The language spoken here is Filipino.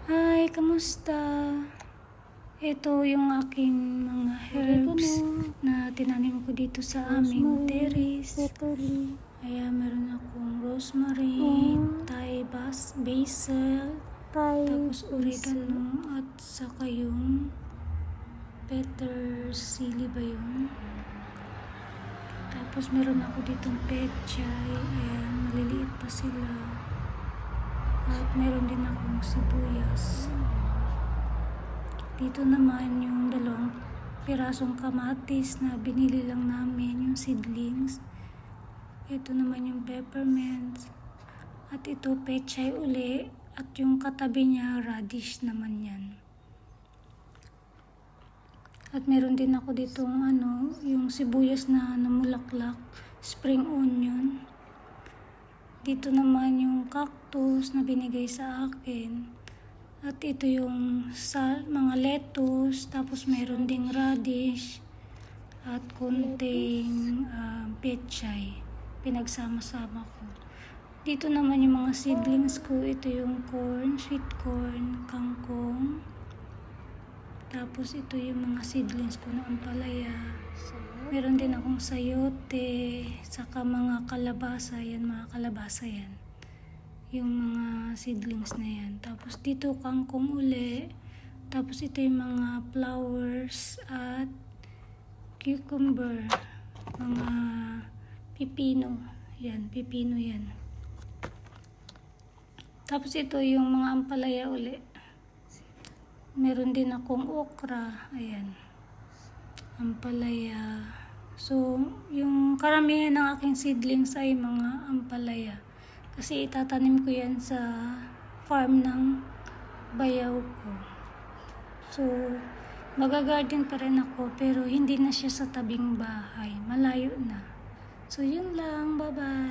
Hi, kamusta? Ito yung aking mga herbs na tinanim ko dito sa aming terrace. Ayan, meron akong rosemary, Thai basil, tapos oregano, at saka yung petersili ba yun? Tapos meron ako ditong pechay. Ayan, maliliit pa sila. At meron din akong sibuyas. Dito naman yung dalawang pirasong kamatis na binili lang namin, yung seedlings. Ito naman yung peppermint. At ito pechay uli. At yung katabi niya, radish naman yan. At meron din ako ditong yung sibuyas na namulaklak, spring onion. Dito naman yung cactus na binigay sa akin. At ito yung mga lettuce, tapos meron ding radish at kunting pechay. Pinagsama-sama ko. Dito naman yung mga seedlings ko. Ito yung corn, sweet corn, kangkong. Tapos ito yung mga seedlings ko na ampalaya. Meron din akong sayote, saka mga kalabasa yan, yung mga seedlings na yan. Tapos dito kangkong uli. Tapos ito yung mga flowers at cucumber, mga pipino. Yan, pipino yan. Tapos ito yung mga ampalaya uli. Meron din akong okra, ayan, ampalaya. So, yung karamihan ng aking seedlings ay mga ampalaya. Kasi itatanim ko yan sa farm ng bayaw ko. So, magagarden pa rin ako, pero hindi na siya sa tabing bahay. Malayo na. So, yun lang. Bye-bye.